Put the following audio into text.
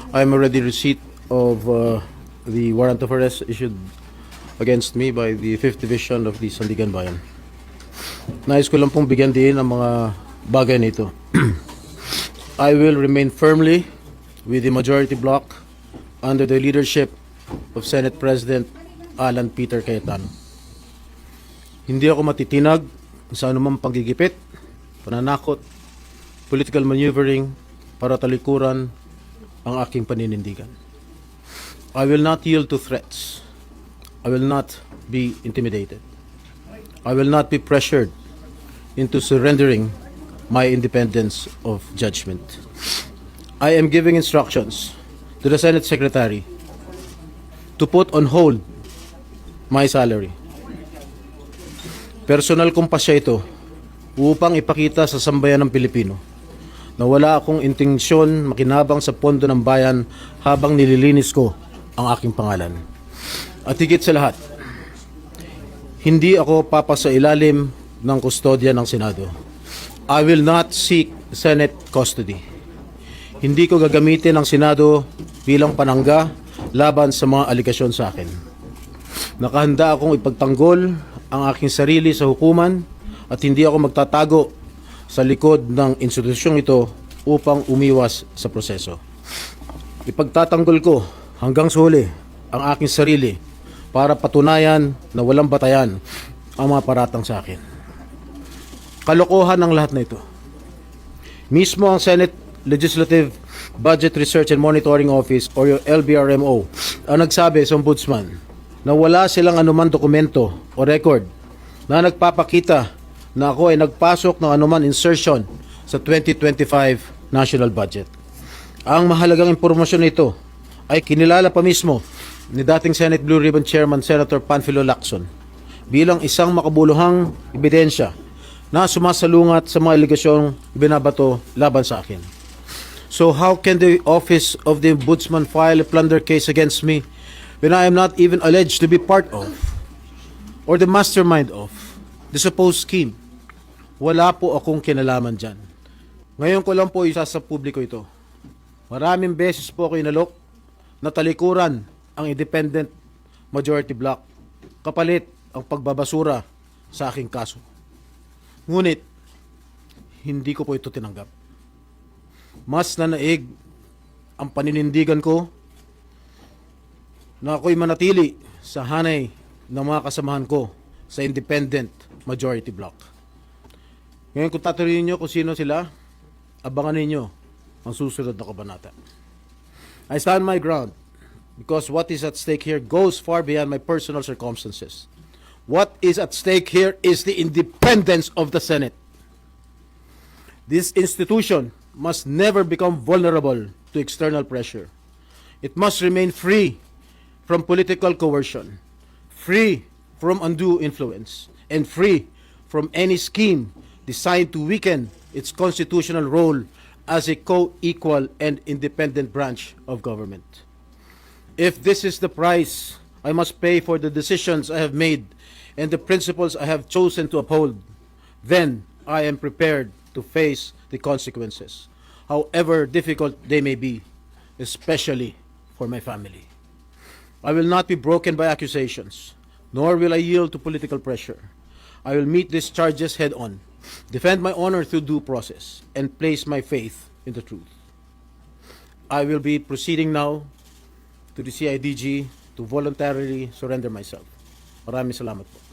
I'm already receipt of the warrant of arrest issued against me by the 5th Division of the Sandigan Bayan. Nais ko lang pong bigyan din ang mga bagay nito. I will remain firmly with the majority bloc under the leadership of Senate President Alan Peter Cayetano. Hindi ako matitinag sa anumang panggigipit, pananakot, political maneuvering para talikuran ang aking paninindigan. I will not yield to threats. I will not be intimidated. I will not be pressured into surrendering my independence of judgment. I am giving instructions to the Senate Secretary to put on hold my salary. Personal kong pasya ito upang ipakita sa sambayan ng Pilipino na wala akong intensyon makinabang sa pondo ng bayan habang nililinis ko ang aking pangalan. At higit sa lahat, hindi ako papasailalim ng kustodya ng Senado. I will not seek Senate custody. Hindi ko gagamitin ang Senado bilang panangga laban sa mga aligasyon sa akin. Nakahanda akong ipagtanggol ang aking sarili sa hukuman at hindi ako magtatago sa likod ng institusyong ito upang umiwas sa proseso. Ipagtatanggol ko hanggang sa huli ang aking sarili para patunayan na walang batayan ang mga paratang sa akin. Kalokohan ang lahat na ito. Mismo ang Senate Legislative Budget Research and Monitoring Office or yung LBRMO ang nagsabi sa ombudsman na wala silang anumang dokumento o record na nagpapakita na ako ay nagpasok ng anuman insertion sa 2025 national budget. Ang mahalagang impormasyon nito ay kinilala pa mismo ni dating Senate Blue Ribbon Chairman Senator Panfilo Lacson bilang isang makabuluhang ebidensya na sumasalungat sa mga aligasyong binabato laban sa akin. So how can the office of the ombudsman file a plunder case against me when I am not even alleged to be part of or the mastermind of the supposed scheme? Wala po akong kinalaman dyan. Ngayon ko lang po isa sa publiko ito. Maraming beses po ako inalok na talikuran ang independent majority bloc kapalit ang pagbabasura sa aking kaso. Ngunit, hindi ko po ito tinanggap. Mas nanaig ang paninindigan ko na ako'y manatili sa hanay ng mga kasamahan ko sa independent majority bloc. Ngayon kung tatanungin niyo kung sino sila, abangan ninyo ang susunod na kabanata. I stand my ground because what is at stake here goes far beyond my personal circumstances. What is at stake here is the independence of the Senate. This institution must never become vulnerable to external pressure. It must remain free from political coercion, free from undue influence, and free from any scheme designed to weaken its constitutional role as a co-equal and independent branch of government. If this is the price I must pay for the decisions I have made and the principles I have chosen to uphold, then I am prepared to face the consequences, however difficult they may be, especially for my family. I will not be broken by accusations, nor will I yield to political pressure. I will meet these charges head on, defend my honor through due process, and place my faith in the truth. I will be proceeding now to the CIDG to voluntarily surrender myself. Maraming salamat po.